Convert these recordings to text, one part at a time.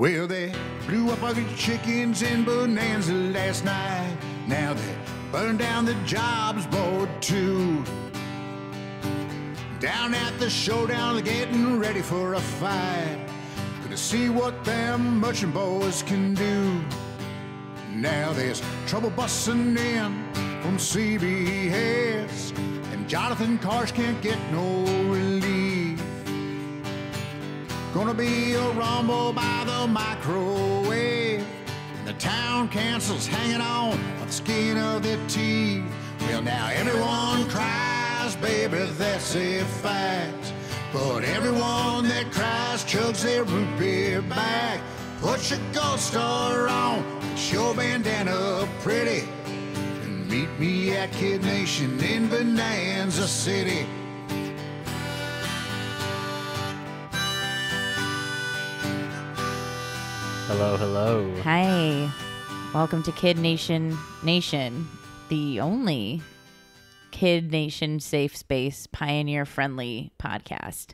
Well, they blew up all the chickens in Bonanza last night. Now they burned down the jobs board too. Down at the Showdown, they're getting ready for a fight. Gonna see what them merchant boys can do. Now there's trouble busting in from CBS, and Jonathan Cars can't get no relief. Gonna be a rumble by the microwave, and the town council's hanging on by the skin of their teeth. Well, now everyone cries, baby, that's a fact. But everyone that cries chugs their root beer back. Put your gold star on, get your bandana pretty, and meet me at Kid Nation in Bonanza City. Hello, hello. Hi. Welcome to Kid Nation, the only Kid Nation safe space, pioneer friendly podcast.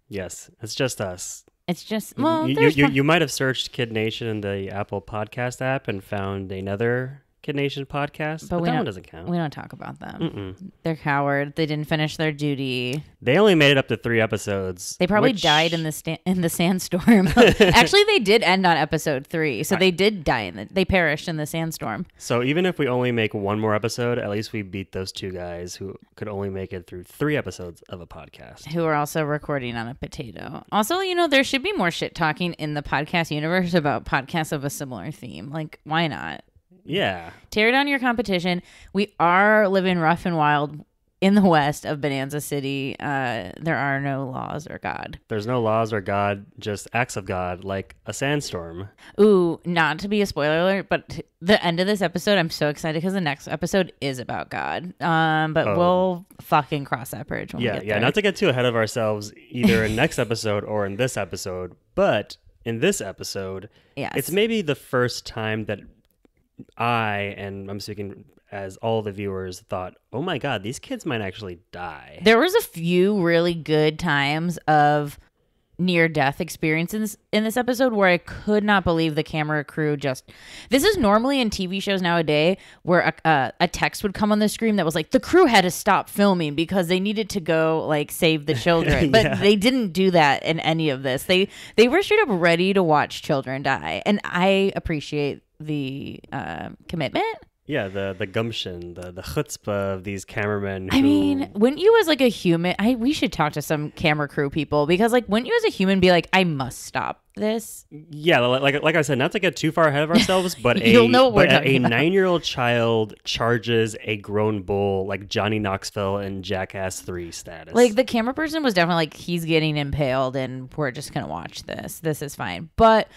Yes, it's just us. It's just, you might have searched Kid Nation in the Apple Podcast app and found another Kid Nation podcast, but that one doesn't count. We don't talk about them. They're coward. They didn't finish their duty. They only made it up to 3 episodes. They probably died in the sandstorm. Actually, they did end on episode 3, so they did die they perished in the sandstorm. So even if we only make one more episode, at least we beat those 2 guys who could only make it through 3 episodes of a podcast. Who are also recording on a potato. Also, there should be more shit talking in the podcast universe about podcasts of a similar theme. Like, why not? Yeah. Tear down your competition. We are living rough and wild in the west of Bonanza City. There are no laws or God. There's no laws or God, just acts of God, like a sandstorm. Ooh, not to be a spoiler alert, but the end of this episode, I'm so excited because the next episode is about God. We'll fucking cross that bridge when we get there. Not to get too ahead of ourselves, either in next episode or in this episode, but in this episode, it's maybe the first time that and I'm speaking as all the viewers, thought, oh my God, these kids might actually die. There was a few really good times of near-death experiences in this episode where I could not believe the camera crew this is normally in TV shows nowadays where a text would come on the screen that was like, the crew had to stop filming because they needed to go like save the children. But they didn't do that in any of this. They were straight up ready to watch children die. And I appreciate the commitment. Yeah, the gumption, the chutzpah of these cameramen. I mean, wouldn't you as like a human, we should talk to some camera crew people, because like, wouldn't you as a human be like, I must stop this? Yeah, like I said, not to get too far ahead of ourselves, but You'll know what we're talking about. 9-year-old child charges a grown bull like Johnny Knoxville in Jackass 3 status. Like, the camera person was definitely like, he's getting impaled and we're just going to watch this. This is fine. But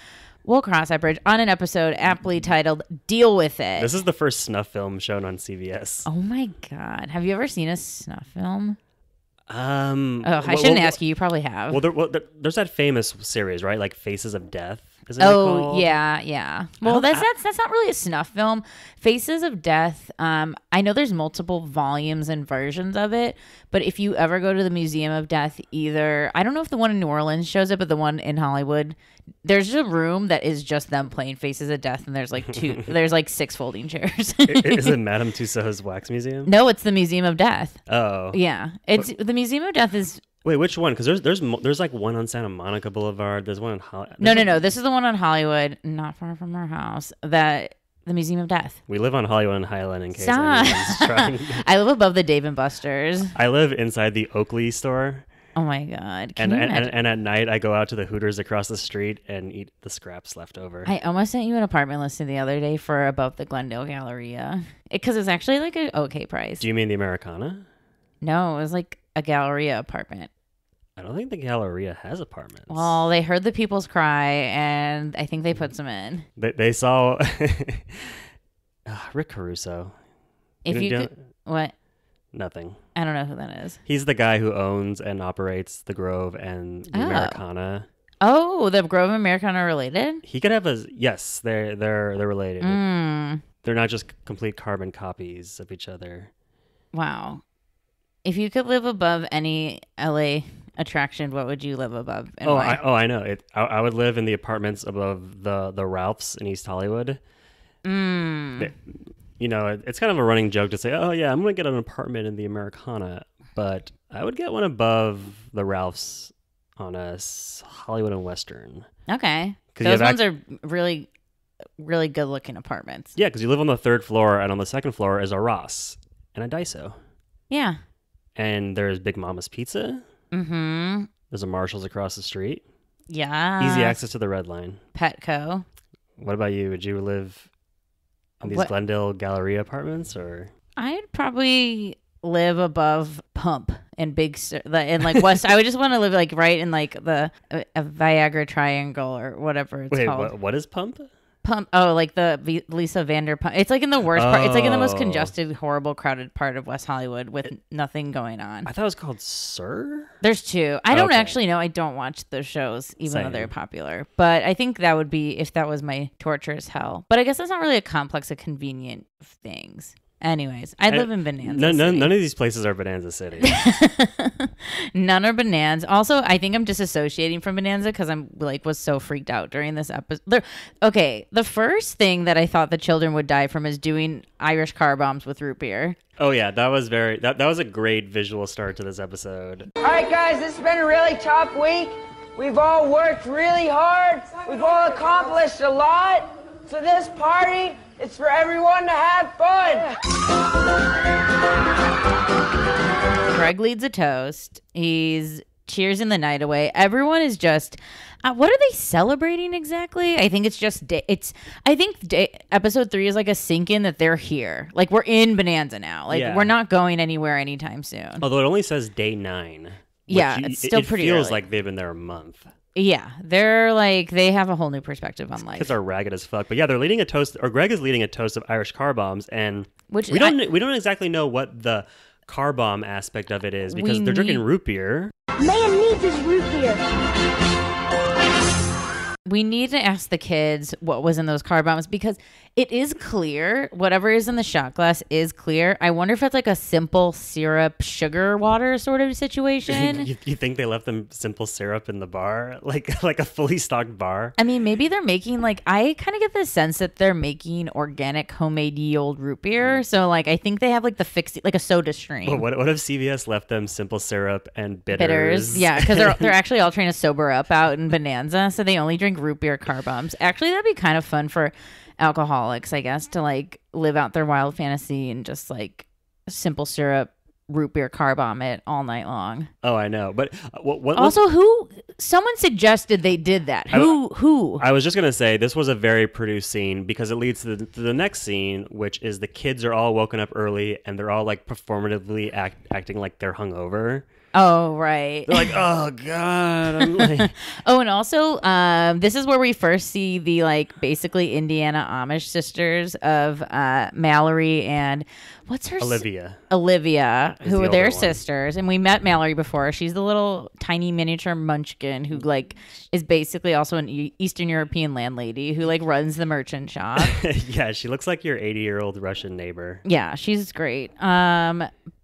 we'll cross that bridge on an episode aptly titled Deal With It. This is the first snuff film shown on CBS. Oh my God. Have you ever seen a snuff film? I shouldn't ask you. You probably have. There's that famous series, right? Like Faces of Death. Isn't it called? Yeah. Well, that's not really a snuff film. Faces of Death. I know there's multiple volumes and versions of it, but if you ever go to the Museum of Death, I don't know if the one in New Orleans shows it, but the one in Hollywood, there's a room that is just them playing Faces of Death, and there's like there's like 6 folding chairs. Is it Madame Tussauds Wax Museum? No, it's the Museum of Death. Oh, yeah, the Museum of Death is. Wait, which one? Because there's like one on Santa Monica Boulevard. There's one in Hollywood. No. This is the one on Hollywood, not far from our house. The Museum of Death. We live on Hollywood and Highland in case anyone's trying. I live above the Dave & Buster's. I live inside the Oakley store. Oh my God. And at night I go out to the Hooters across the street and eat the scraps left over. I almost sent you an apartment listing the other day for above the Glendale Galleria. Because it's actually like an okay price. Do you mean the Americana? No, it was like a Galleria apartment. I don't think the Galleria has apartments. Well, they heard the people's cry, and I think they put some in. They saw Rick Caruso. What? Nothing. I don't know who that is. He's the guy who owns and operates the Grove and the Americana. Oh, the Grove and Americana are related? He could have yes, they're related. They're not just complete carbon copies of each other. Wow. If you could live above any LA attraction, what would you live above? And why? why? I know. I would live in the apartments above the Ralphs in East Hollywood. You know, it's kind of a running joke to say, oh, yeah, I'm going to get an apartment in the Americana. But I would get one above the Ralphs on a Hollywood and Western. Okay. Those ones are really, really good-looking apartments. Yeah, because you live on the 3rd floor, and on the 2nd floor is a Ross and a Daiso. Yeah. And there's Big Mama's Pizza. Mm-hmm. There's a Marshall's across the street. Yeah. Easy access to the Red Line. Petco. What about you? Would you live in these Glendale Galleria apartments, or? I'd probably live above Pump and like West. I would just want to live like right in like the Viagra Triangle or whatever it's called. Wait, what is Pump? Pump. Oh, like the Lisa Vanderpump. It's like in the worst part. It's like in the most congested, horrible, crowded part of West Hollywood with nothing going on. I thought it was called Sir. There's 2. I don't actually know. I don't watch those shows, even though they're popular. But I think that would be if that was my torturous hell. But I guess that's not really a complex of convenient things. Anyways, I live in Bonanza City. None of these places are Bonanza City. None are Bonanza. Also, I think I'm disassociating from Bonanza because I'm like was so freaked out during this episode. Okay, the first thing that I thought the children would die from is doing Irish car bombs with root beer. Oh yeah, that was that was a great visual start to this episode. All right, guys, this has been a really tough week. We've all worked really hard. We've all accomplished a lot. So this party, it's for everyone to have fun. Greg leads a toast. He's cheersing the night away. Everyone is just, what are they celebrating exactly? I think it's just, episode 3 is like a sink in that they're here. Like we're in Bonanza now. Like we're not going anywhere anytime soon. Although it only says day 9. Yeah, it's still pretty early. It feels early. like they've been there a month. Yeah, they're like, they have a whole new perspective on life. Kids are ragged as fuck. But yeah, they're leading a toast, or Greg is leading a toast of Irish car bombs, and we don't exactly know what the car bomb aspect of it is because they're drinking root beer. Man needs his root beer. We need to ask the kids what was in those car bombs because it is clear. Whatever is in the shot glass is clear. I wonder if it's like a simple syrup, sugar water sort of situation. You think they left them simple syrup in the bar? Like a fully stocked bar? I mean, maybe they're making I kind of get the sense that they're making organic homemade ye old root beer. So like, I think they have like the fixed, like a soda stream. Well, what if CVS left them simple syrup and bitters? Yeah, because they're actually all trying to sober up out in Bonanza. So they only drink root beer car bombs. Actually, that'd be kind of fun for alcoholics, I guess, to like live out their wild fantasy and just like simple syrup root beer car bomb it all night long. Oh, I know. But someone suggested they did that. Who? I was just going to say this was a very produced scene because it leads to the next scene, which is the kids are all woken up early and they're all like performatively acting like they're hungover. Oh, right. They're like, oh, God. I'm like... Oh, and also, this is where we first see the, like, basically Indiana Amish sisters of Mallory and what's her Olivia, who are their sisters. And we met Mallory before. She's the little tiny miniature munchkin who, like, is basically also an Eastern European landlady who, like, runs the merchant shop. Yeah, she looks like your 80-year-old Russian neighbor. Yeah, she's great.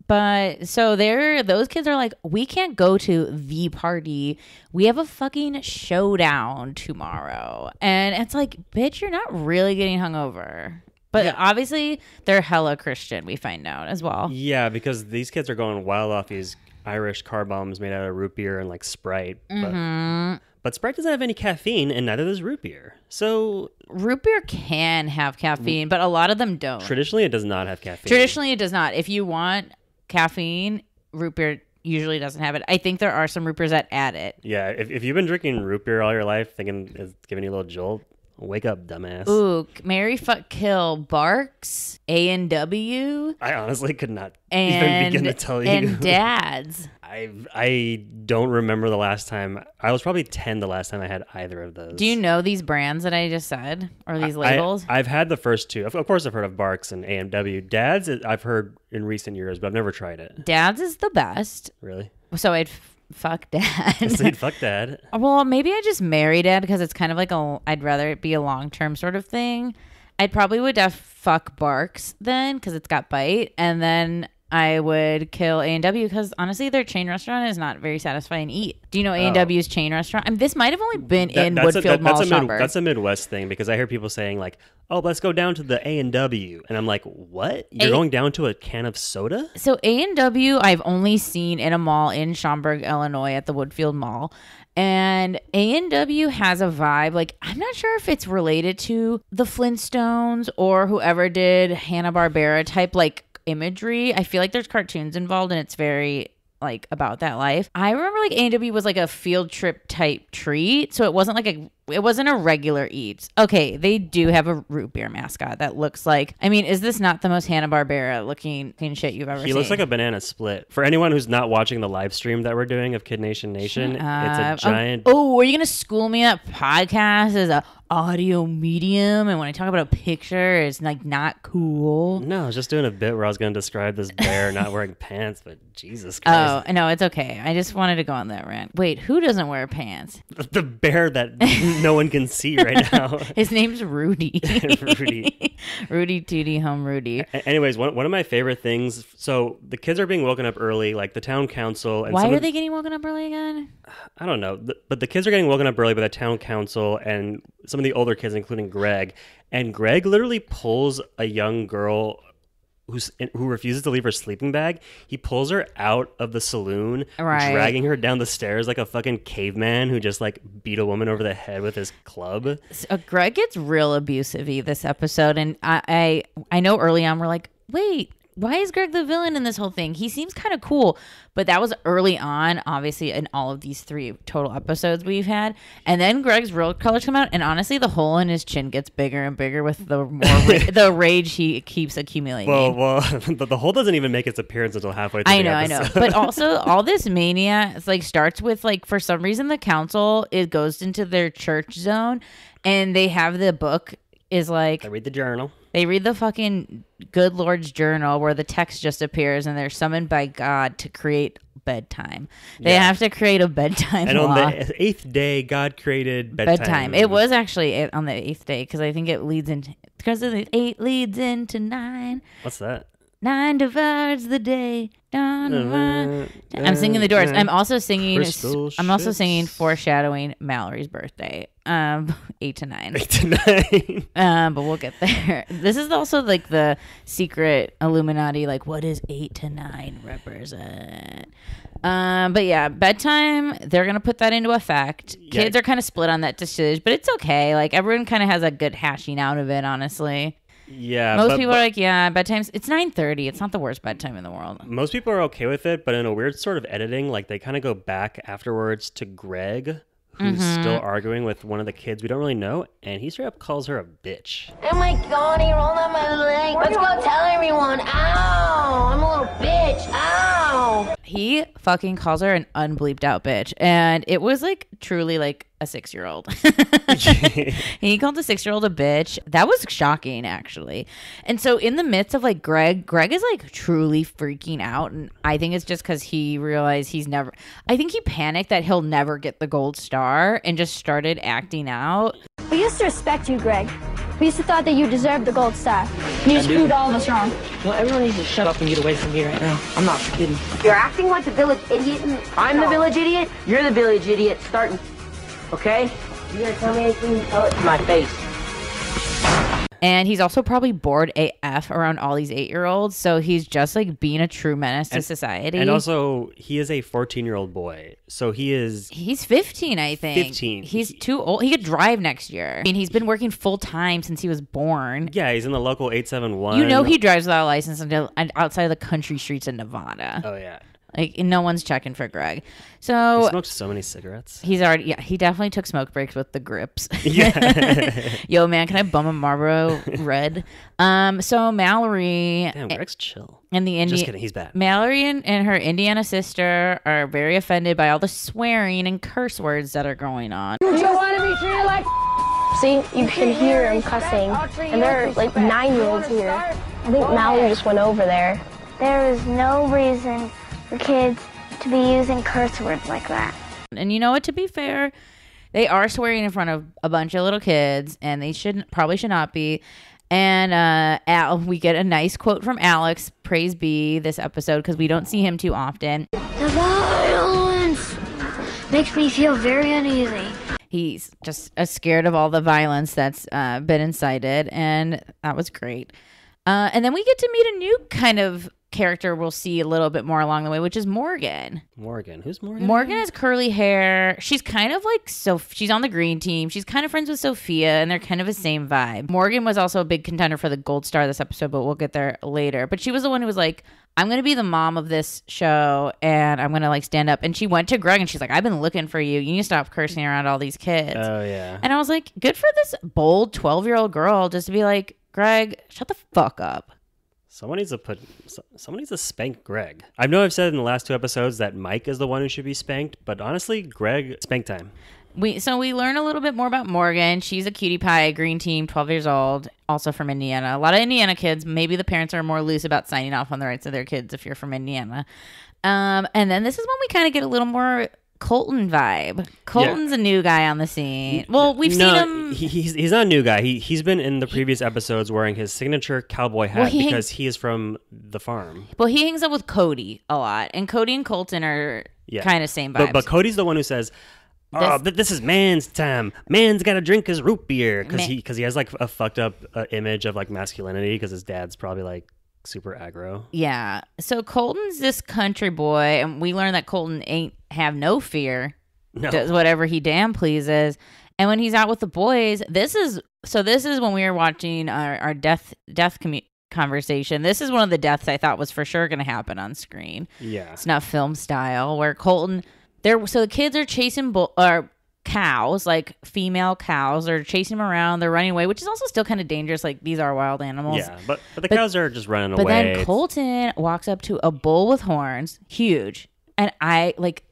But so those kids are like, we can't go to the party. We have a fucking showdown tomorrow. And it's like, bitch, you're not really getting hungover. But obviously they're hella Christian, we find out as well. Yeah, because these kids are going wild off these Irish car bombs made out of root beer and like Sprite. But Sprite doesn't have any caffeine and neither does root beer. So root beer can have caffeine, but a lot of them don't. Traditionally, it does not have caffeine. Traditionally, it does not. If you want caffeine, root beer usually doesn't have it. I think there are some root beers that add it. Yeah, if you've been drinking root beer all your life thinking it's giving you a little jolt, wake up, dumbass. Ooh, Mary Fuck Kill, Barks, A&W. I honestly could not even begin to tell you. And Dad's. I don't remember the last time. I was probably 10 the last time I had either of those. Do you know these brands that I just said? Or these labels? I've had the first two. Of course, I've heard of Barks and A&W. Dad's, I've heard in recent years, but I've never tried it. Dad's is the best. Really? So I'd fuck Dad. So you'd fuck Dad? Well, maybe I just marry Dad because it's kind of like I'd rather it be a long-term sort of thing. I probably would fuck Barks then because it's got bite. And then I would kill A&W because honestly, their chain restaurant is not very satisfying to eat. Do you know A&W's chain restaurant? I mean, this might have only been in Woodfield Mall, Schaumburg. That's a Midwest thing because I hear people saying like, "Oh, let's go down to the A&W," and I'm like, "What? You're going down to a can of soda?" So A&W, I've only seen in a mall in Schaumburg, Illinois, at the Woodfield Mall. And A&W has a vibe, like, I'm not sure if it's related to the Flintstones or whoever did Hanna-Barbera type, like, imagery. I feel like there's cartoons involved and it's very like about that life. I remember like A&W was like a field trip type treat, so it wasn't a regular Eats. Okay, they do have a root beer mascot that looks like, I mean, is this not the most Hanna-Barbera looking shit you've ever seen? He looks like a banana split. For anyone who's not watching the live stream that we're doing of Kid Nation Nation, it's a giant. Oh, are you gonna school me that podcast is a audio medium, and when I talk about a picture, it's like not cool? No, I was just doing a bit where I was going to describe this bear not wearing pants, but Jesus Christ. Oh, no, it's okay. I just wanted to go on that rant. Wait, who doesn't wear pants? The bear that no one can see right now. His name's Rudy. Rudy. Rudy Tooty Home Rudy. Anyways, one of my favorite things, so the kids are being woken up early, like the town council. And Why are they getting woken up early again? I don't know. But the kids are getting woken up early by the town council and some of the older kids, including Greg. And Greg literally pulls a young girl who refuses to leave her sleeping bag. He pulls her out of the saloon, dragging her down the stairs like a fucking caveman who just like beat a woman over the head with his club. So Greg gets real abusive-y this episode, and I know early on we're like, wait, why is Greg the villain in this whole thing? He seems kind of cool, but that was early on, obviously, in all of these 3 total episodes we've had. And then Greg's real colors come out, and honestly, the hole in his chin gets bigger and bigger with the more the rage he keeps accumulating. Well, the hole doesn't even make its appearance until halfway through the episode. I know. But also, all this mania starts with, like, for some reason, the council, it goes into their church zone, and they have the book is like... I read the journal. They read the fucking good Lord's journal where the text just appears and they're summoned by God to create bedtime. They have to create a bedtime and law. On the 8th day, God created bedtime. It was actually on the 8th day because I think it leads into... Because the 8 leads into 9. What's that? 9 divides the day. I'm singing the Doors. I'm also singing foreshadowing Mallory's birthday. 8 to 9. 8 to 9. But we'll get there. This is also like the secret Illuminati, like what does 8 to 9 represent? But yeah, bedtime, they're gonna put that into effect. Kids are kind of split on that decision, but it's okay. Like everyone kind of has a good hashing out of it, honestly. Yeah, most people are like, yeah, bedtime's it's 9:30. It's not the worst bedtime in the world. Most people are okay with it, but in a weird sort of editing, like they kind of go back afterwards to Greg, who's still arguing with one of the kids we don't really know, and he straight up calls her a bitch. Oh my God, he rolled on my leg. Let's go tell everyone. Ow, I'm a little bitch. Ow. He fucking calls her an unbleeped out bitch, and it was like truly like a 6-year-old. He called a 6-year-old a bitch. That was shocking, actually. And so in the midst of like Greg is like truly freaking out, and I think it's just because he realized I think he panicked that he'll never get the gold star and just started acting out. We used to respect you, Greg. We used to thought that you deserved the gold star. You just proved all of us wrong. Well, everyone needs to shut up and get away from me right now. I'm not kidding. You're acting like the village idiot. I'm the village idiot. You're the village idiot. Starting. Okay? You gonna tell me anything? Tell it to my face. And he's also probably bored AF around all these 8-year-olds. So he's just like being a true menace to society. And also, he is a 14-year-old boy. So he's 15, I think. 15. He's too old. He could drive next year. I mean, he's been working full time since he was born. Yeah, he's in the local 871. You know he drives without a license until outside of the country streets in Nevada. Oh, yeah. Like, no one's checking for Greg. So he smokes so many cigarettes. He definitely took smoke breaks with the grips. Yeah. Yo, man, can I bum a Marlboro Red? So Mallory. Damn, Greg's chill. And the Just kidding, he's bad. Mallory and her Indiana sister are very offended by all the swearing and curse words that are going on. You want to be treated like See, you can hear them cussing. And there are like 9-year-olds here. I think Mallory just went over there. There is no reason for kids to be using curse words like that. And you know what, to be fair, they are swearing in front of a bunch of little kids, and they probably should not be. And we get a nice quote from Alex, praise be, this episode, because we don't see him too often. The violence makes me feel very uneasy. He's just scared of all the violence that's been incited, and that was great. And then we get to meet a new kind of character we'll see a little bit more along the way, which is Morgan. Morgan? Who's Morgan? Morgan has curly hair. She's kind of like, she's on the green team. She's kind of friends with Sophia, and they're kind of the same vibe. Morgan was also a big contender for the gold star this episode, but we'll get there later. But she was the one who was like, I'm going to be the mom of this show, and I'm going to like stand up. And she went to Greg, and she's like, I've been looking for you. You need to stop cursing around all these kids. Oh, yeah. And I was like, good for this bold 12-year-old girl just to be like, Greg, shut the fuck up. Someone needs to spank Greg. I know I've said in the last 2 episodes that Mike is the one who should be spanked, but honestly, Greg, spank time. We learn a little bit more about Morgan. She's a cutie pie, green team, 12 years old, also from Indiana. A lot of Indiana kids. Maybe the parents are more loose about signing off on the rights of their kids if you're from Indiana. And then this is when we kind of get a little more Colton vibe. Colton's a new guy on the scene. Well, we've seen him. He's not a new guy. He's been in the previous episodes wearing his signature cowboy hat because he is from the farm. Well, he hangs out with Cody a lot, and Cody and Colton are kind of same vibes. But Cody's the one who says, this is man's time. Man's got to drink his root beer because he has like a fucked up image of like masculinity because his dad's probably like super aggro. Yeah. So Colton's this country boy, and we learn that Colton ain't have no fear. No. Does whatever he damn pleases. And when he's out with the boys, this is when we were watching our death conversation. This is one of the deaths I thought was for sure going to happen on screen. Yeah. It's not film style where Colton so the kids are chasing cows, like female cows. They're chasing them around. They're running away, which is also still kind of dangerous. Like, these are wild animals. Yeah, but the cows are just running away. But then Colton walks up to a bull with horns, huge. And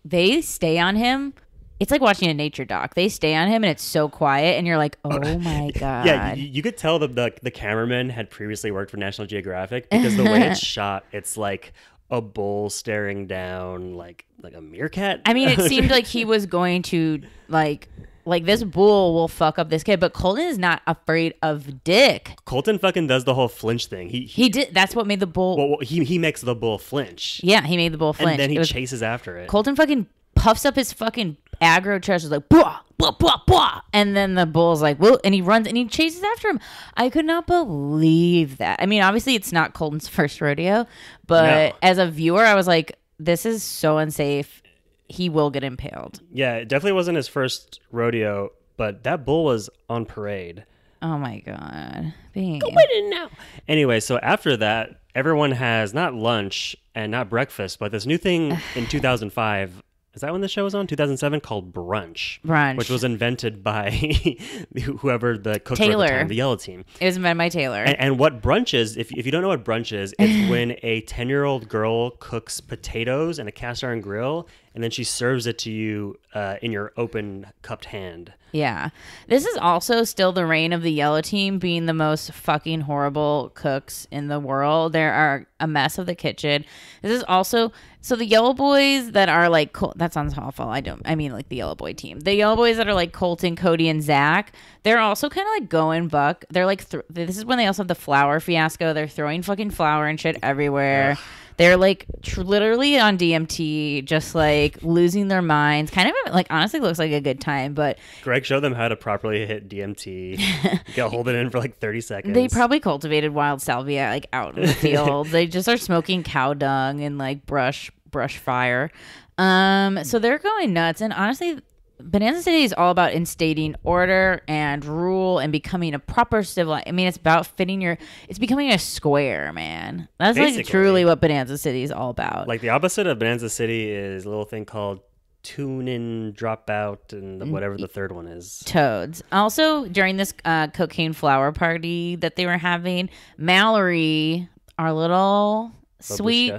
they stay on him. It's like watching a nature doc. They stay on him, and it's so quiet, and you're like, oh my God. Yeah, you could tell the cameraman had previously worked for National Geographic because the way it's shot, it's like a bull staring down like a meerkat. I mean, it seemed like he was going to like this bull will fuck up this kid, but Colton is not afraid of dick. Colton fucking does the whole flinch thing. He did. That's what made the bull. Well, he makes the bull flinch. Yeah, he made the bull flinch. And then he chases after it. Colton fucking puffs up his fucking aggro chest, is like blah blah blah blah, and then the bull's like whoa, and he runs and he chases after him. I could not believe that. I mean, obviously it's not Colton's first rodeo, but as a viewer, I was like, this is so unsafe. He will get impaled. Yeah, it definitely wasn't his first rodeo, but that bull was on parade. Oh my God. Babe. Go with it now. Anyway, so after that, everyone has not lunch and not breakfast, but this new thing in 2005. Is that when the show was on? 2007, called Brunch. Which was invented by whoever the cook for at the time, the Yellow Team. It was invented by Taylor. And what brunch is, if you don't know what brunch is, it's when a 10-year-old girl cooks potatoes in a cast iron grill, and then she serves it to you in your open cupped hand. Yeah. This is also still the reign of the Yellow Team being the most fucking horrible cooks in the world. They are a mess of the kitchen. This is also... So the Yellow Boys that are like... That sounds awful. I mean like the Yellow Boy team. The Yellow Boys that are like Colton, Cody, and Zach, they're also kind of like going buck. They're like... This is when they also have the flour fiasco. They're throwing fucking flour and shit everywhere. They're like literally on DMT, just like losing their minds. Kind of like honestly looks like a good time, but Greg showed them how to properly hit DMT. Hold it in for like 30 seconds. They probably cultivated wild salvia like out in the field. They just are smoking cow dung and like brush fire. So they're going nuts, and honestly, Bonanza City is all about instating order and rule and becoming a proper civilized. I mean, it's about it's becoming a square, man. That's basically like truly what Bonanza City is all about. Like the opposite of Bonanza City is a little thing called tune in, drop out, and whatever the third one is. Toads. Also, during this cocaine flower party that they were having, Mallory, our little sweet,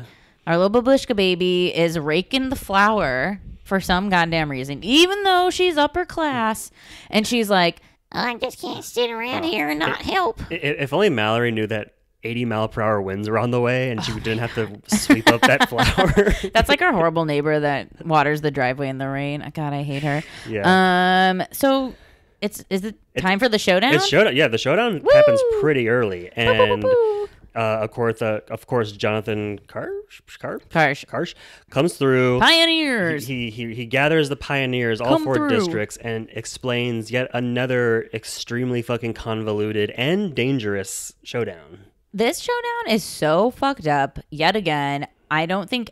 our little babushka baby, is raking the flour for some goddamn reason, even though she's upper class, and she's like, I just can't sit around here and not help. If only Mallory knew that 80-mile-per-hour winds were on the way, and she didn't have to sweep up that flour. That's like our horrible neighbor that waters the driveway in the rain. God, I hate her. Yeah. So is it time for the showdown? It's showdown. Yeah, the showdown happens pretty early, and of course, Jonathan Karsh comes through. Pioneers. He gathers the pioneers, all four districts, and explains yet another extremely fucking convoluted and dangerous showdown. This showdown is so fucked up yet again. I don't think,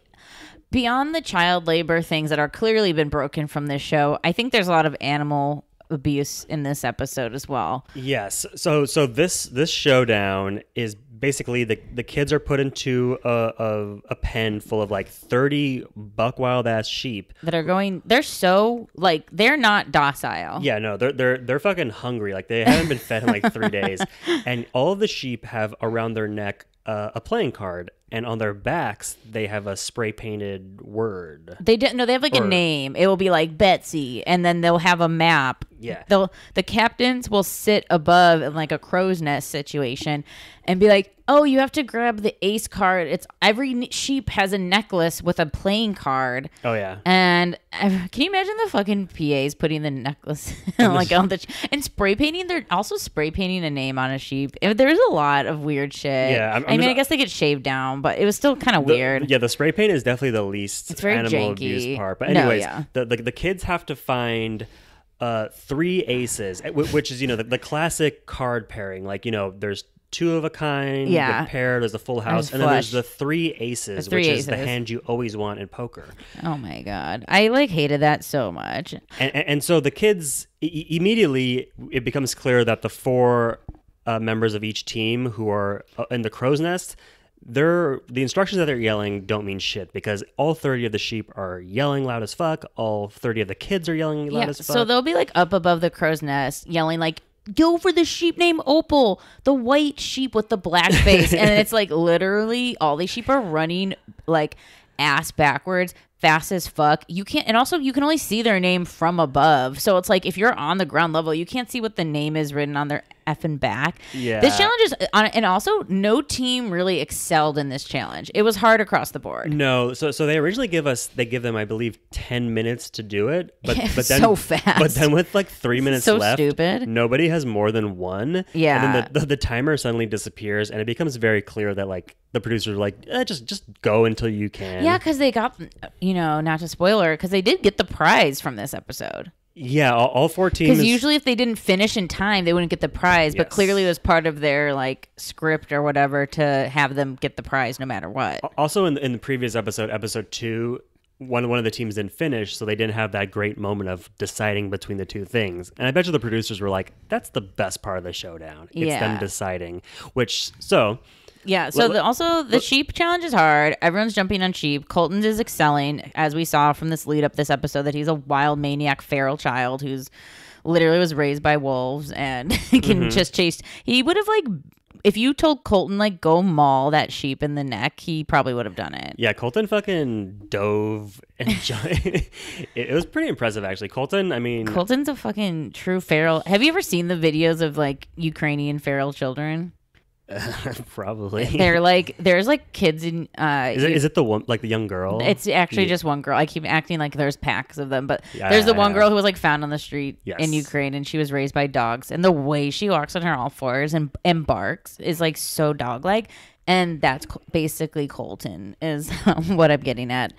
beyond the child labor things that are clearly been broken from this show, I think there's a lot of animal abuse in this episode as well. Yes. So this showdown is basically the kids are put into a pen full of like 30 buck wild ass sheep that are going. They're so like they're not docile. Yeah, no, they're fucking hungry. Like they haven't been fed in like 3 days, and all of the sheep have around their neck a playing card, and on their backs they have a spray painted word. They have like a name. It will be like Betsy, and then they'll have a map. Yeah. The captains will sit above in like a crow's nest situation and be like, "Oh, you have to grab the ace card. It's every sheep has a necklace with a playing card." Oh yeah. And can you imagine the fucking PAs putting the necklace like on the and spray painting? They're also spray painting a name on a sheep. There's a lot of weird shit. Yeah, I mean, I guess they get shaved down, but it was still kind of weird. Yeah, the spray paint is definitely the least animal abuse part. But anyways, the kids have to find 3 aces, which is the classic card pairing. Like there's 2 of a kind, the pair, there's the full house, and then there's the 3 aces, which is the hand you always want in poker. Oh my god, I like hated that so much. And so the kids immediately, it becomes clear that the 4 members of each team who are in the crow's nest, the instructions that they're yelling don't mean shit, because all 30 of the sheep are yelling loud as fuck. All 30 of the kids are yelling loud as fuck. So they'll be like up above the crow's nest yelling like, "Go for the sheep named Opal, the white sheep with the black face." And it's like literally all these sheep are running like ass backwards, fast as fuck. You can't, and also you can only see their name from above. So it's like if you're on the ground level, you can't see what the name is written on their effing back. Yeah. This challenge is on, and also no team really excelled in this challenge. It was hard across the board. No, so they originally give them, I believe, 10 minutes to do it, but then so fast. But then with like 3 minutes so left, stupid. Nobody has more than one. Yeah, and then the timer suddenly disappears, and it becomes very clear that like the producers are like, just go until you can. Yeah, because they got, not to spoiler, because they did get the prize from this episode. Yeah, all 4 teams. Because usually if they didn't finish in time, they wouldn't get the prize. But clearly it was part of their like script or whatever to have them get the prize no matter what. Also in the previous episode 2, one of the teams didn't finish, so they didn't have that great moment of deciding between the 2 things. And I bet you the producers were like, that's the best part of the showdown. It's them deciding. Yeah, so also the sheep challenge is hard. Everyone's jumping on sheep. Colton is excelling, as we saw from this lead up this episode, that he's a wild maniac feral child who's literally was raised by wolves and can just chase. He would have like, if you told Colton like go maul that sheep in the neck, he probably would have done it. Yeah, Colton fucking dove and it was pretty impressive actually. Colton's a fucking true feral. Have you ever seen the videos of like Ukrainian feral children? Probably. They're like, there's like kids in is it the one, like the young girl? It's actually just one girl. I keep acting like there's packs of them, but there's the one girl who was like found on the street in Ukraine, and she was raised by dogs, and the way she walks on her all fours and barks is like so dog like, and that's basically Colton is what I'm getting at.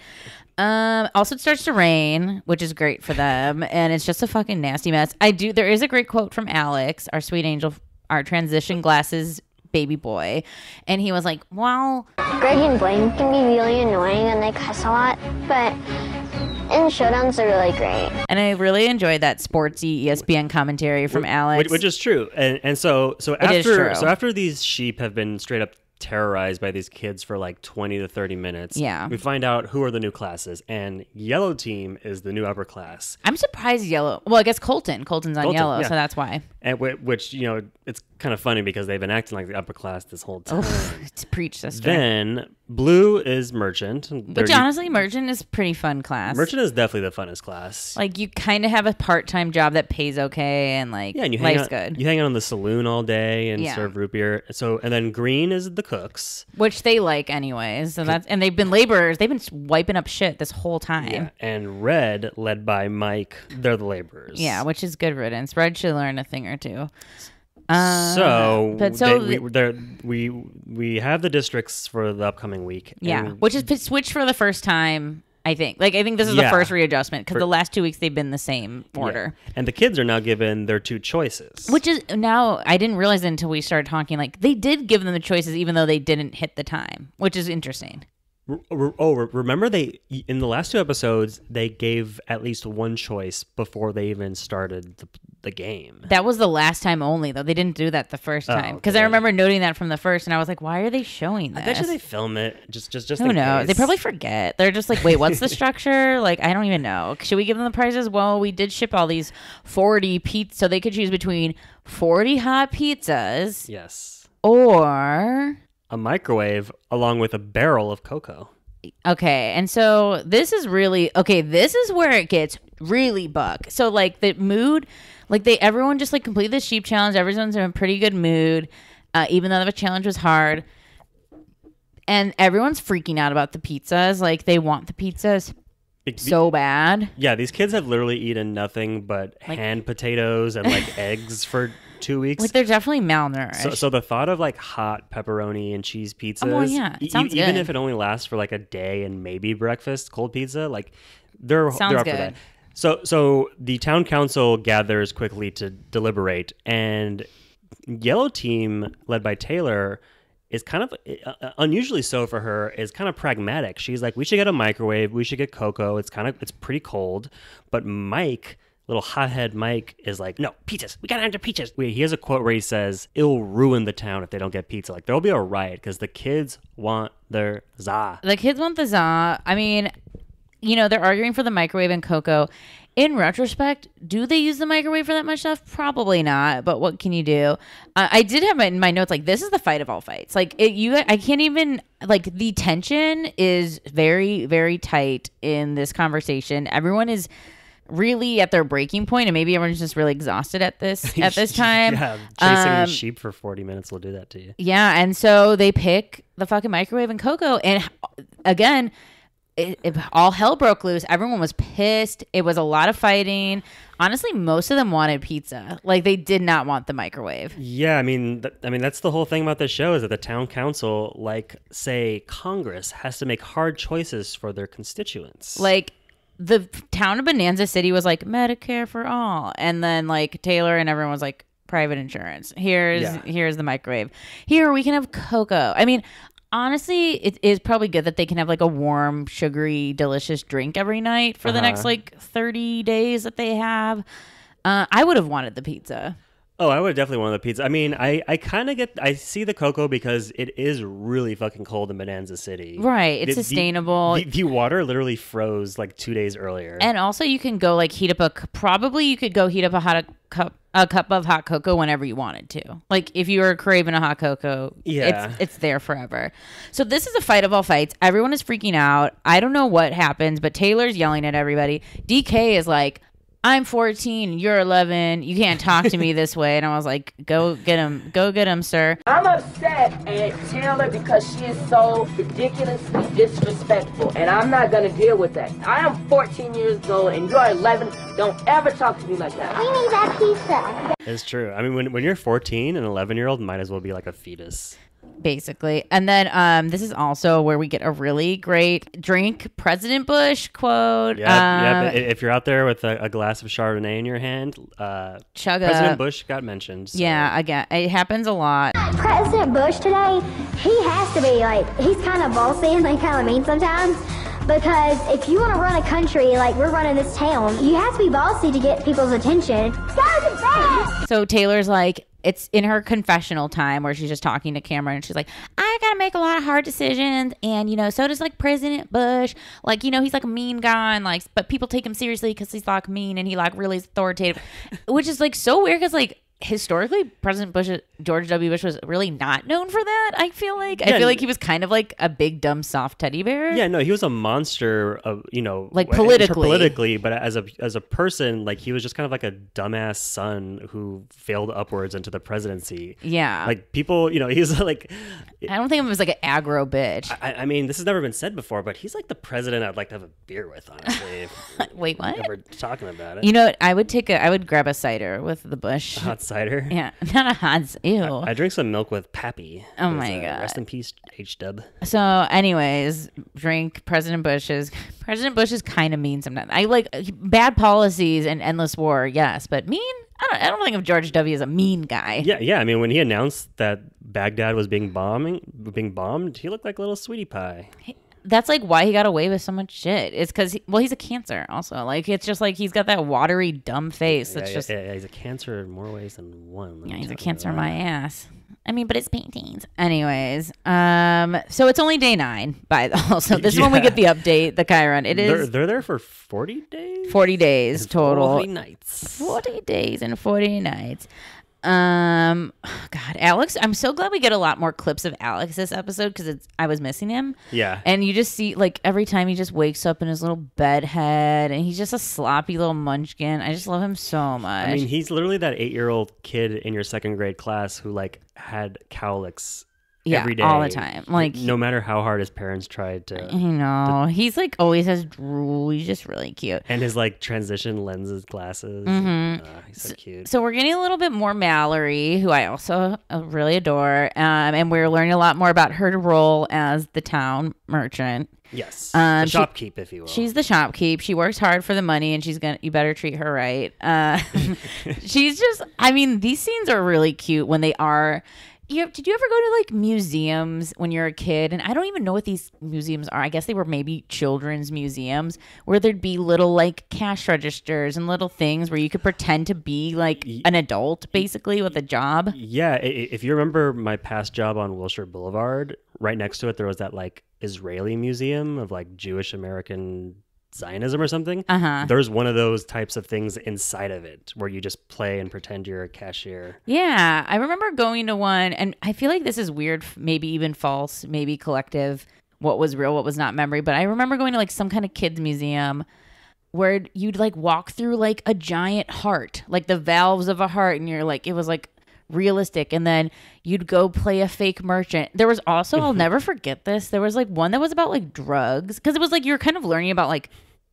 Also it starts to rain, which is great for them, and it's just a fucking nasty mess. There is a great quote from Alex, our sweet angel, our transition glasses baby boy, and he was like, well, Greg and Blaine can be really annoying and they cuss a lot, but in showdowns they're really great. And I really enjoyed that sportsy ESPN commentary from Alex, which is true. And so after these sheep have been straight up terrorized by these kids for like 20 to 30 minutes, we find out who are the new classes, and yellow team is the new upper class. I'm surprised yellow, well, I guess Colton's on yellow, so that's why. And which it's kind of funny because they've been acting like the upper class this whole time. It's preach, sister. Then Blue is merchant. Which honestly, merchant is pretty fun class. Merchant is definitely the funnest class. Like you kind of have a part-time job that pays okay, and like and life's good. You hang out in the saloon all day and serve root beer. So and then green is the cooks, which they like anyways. So and they've been laborers. They've been wiping up shit this whole time. Yeah. And red, led by Mike, they're the laborers. Yeah, which is good riddance. Red should learn a thing or two. We have the districts for the upcoming week. Yeah, which is switched for the first time, I think. Like, I think this is the first readjustment because the last 2 weeks they've been the same order. Yeah. And the kids are now given their 2 choices. Which is now, I didn't realize it until we started talking. Like, they did give them the choices even though they didn't hit the time, which is interesting. Remember in the last 2 episodes, they gave at least one choice before they even started the game. That was the last time only, though. They didn't do that the first time. Because I remember noting that from the first, and I was like, why are they showing this? I bet you they film it just Who knows? They probably forget. They're just like, wait, what's the structure? Like, I don't even know. Should we give them the prizes? Well, we did ship all these 40 pizzas, so they could choose between 40 hot pizzas. Yes. Or a microwave along with a barrel of cocoa. Okay, and so this is where it gets really buck. So like the mood, like everyone just like completed the sheep challenge. Everyone's in a pretty good mood, even though the challenge was hard. And everyone's freaking out about the pizzas. Like they want the pizzas so bad. Yeah, these kids have literally eaten nothing but hand potatoes and like eggs for 2 weeks. Like they're definitely malnourished. So the thought of like hot pepperoni and cheese pizzas, it sounds good. Even if it only lasts for like a day and maybe breakfast, cold pizza, like they're up for that. So the town council gathers quickly to deliberate, and yellow team led by Taylor is kind of unusually so for her, is kind of pragmatic. She's like, we should get a microwave, we should get cocoa. It's pretty cold. But Mike, little hothead Mike, is like, no, pizzas. We gotta enter pizzas. He has a quote where he says, it'll ruin the town if they don't get pizza. Like there'll be a riot because the kids want their za. The kids want the za. I mean, they're arguing for the microwave and cocoa. In retrospect, do they use the microwave for that much stuff? Probably not, but what can you do? I did have in my notes, like, this is the fight of all fights. Like, I can't even, like, the tension is very, very tight in this conversation. Everyone is really at their breaking point, and maybe everyone's just really exhausted at this time. Yeah, chasing sheep for 40 minutes will do that to you. Yeah, and so they pick the fucking microwave and cocoa, and again, all hell broke loose. Everyone was pissed. It was a lot of fighting. Honestly, most of them wanted pizza. Like they did not want the microwave. Yeah, I mean that's the whole thing about this show is that the town council, like say Congress, has to make hard choices for their constituents. Like the town of Bonanza City was like Medicare for all, and then like Taylor and everyone was like private insurance. Here's the microwave. Here we can have cocoa. I mean, honestly, it is probably good that they can have like a warm, sugary, delicious drink every night for the next like 30 days that they have. I would have wanted the pizza. Oh, I would have definitely wanted the pizza. I mean, I see the cocoa because it is really fucking cold in Bonanza City. Right. It's sustainable. The water literally froze like 2 days earlier. And also you can go like heat up a cup of hot cocoa whenever you wanted to. Like if you were craving a hot cocoa, it's there forever. So this is a fight of all fights. Everyone is freaking out. I don't know what happens, but Taylor's yelling at everybody. DK is like, I'm 14, you're 11. You can't talk to me this way. And I was like, go get him, sir. I'm upset at Taylor because she is so ridiculously disrespectful, and I'm not going to deal with that. I am 14 years old, and you're 11. Don't ever talk to me like that. We need that pizza. It's true. I mean, when you're 14, an 11-year-old might as well be like a fetus. Basically. And then this is also where we get a really great drink President Bush quote. Yeah. If you're out there with a glass of Chardonnay in your hand, chug President Bush got mentioned. So. Yeah, again, it happens a lot. President Bush today, he has to be like, he's kind of bossy and like kind of mean sometimes. Because if you want to run a country like we're running this town, you have to be bossy to get people's attention. Go to bed! So Taylor's like, it's in her confessional time where she's just talking to camera and she's like, I gotta make a lot of hard decisions, and so does like President Bush. Like, he's like a mean guy, and like, but people take him seriously because he's like mean and he like really is authoritative, which is like so weird because like historically, George W. Bush was really not known for that. I feel like he was kind of like a big dumb soft teddy bear. Yeah, no, he was a monster of, like politically, but as a person, like he was just kind of like a dumbass son who failed upwards into the presidency. Yeah, like people, he's like, I don't think of him as like an aggro bitch. I mean, this has never been said before, but he's like the president I'd like to have a beer with, honestly. Wait, what? If we're talking about it. I would grab a cider with the Bush. Hot cider? Yeah, not a hot. Ew. I drink some milk with Pappy. Oh my god! Rest in peace, H-Dub. So, anyways, drink President Bush's. President Bush is kind of mean sometimes. I like bad policies and endless war, yes, but mean. I don't think of George W. as a mean guy. Yeah. I mean, when he announced that Baghdad was being bombed, he looked like a little sweetie pie. That's like why he got away with so much shit. It's because he's a cancer also. Like it's just like he's got that watery dumb face. That's just he's a cancer in more ways than one. Yeah, he's a cancer in my ass. I mean, but it's paintings. Anyways, so it's only day 9 also. This is when we get the update, the Chiron. It is they're there for 40 days? 40 days total. 40 nights. 40 days and 40 nights. God, Alex, I'm so glad we get a lot more clips of Alex this episode because I was missing him. Yeah. And you just see, like, every time he just wakes up in his little bed head and he's just a sloppy little munchkin. I just love him so much. I mean, he's literally that 8-year-old kid in your 2nd grade class who, like, had cowlicks every day. All the time. Like, no matter how hard his parents tried to. He's like always has drool. He's just really cute. And his like transition lenses glasses. He's so cute. So we're getting a little bit more Mallory, who I also really adore. And we're learning a lot more about her role as the town merchant. Yes. The shopkeep, if you will. She's the shopkeep. She works hard for the money and you better treat her right. She's just, I mean, these scenes are really cute when they are. Did you ever go to like museums when you're a kid? And I don't even know what these museums are. I guess they were maybe children's museums where there'd be little like cash registers and little things where you could pretend to be like an adult basically with a job. Yeah. If you remember my past job on Wilshire Boulevard, right next to it, there was that like Israeli museum of like Jewish American Zionism or something. There's one of those types of things inside of it where you just play and pretend you're a cashier. Yeah, I remember going to one, and I feel like this is weird, maybe even false, maybe collective, what was real, what was not memory, but I remember going to like some kind of kids museum where you'd like walk through like a giant heart, like the valves of a heart, and you're like, it was like realistic, and then you'd go play a fake merchant. There was also, I'll never forget this, there was like one that was about like drugs, because it was like you're kind of learning about like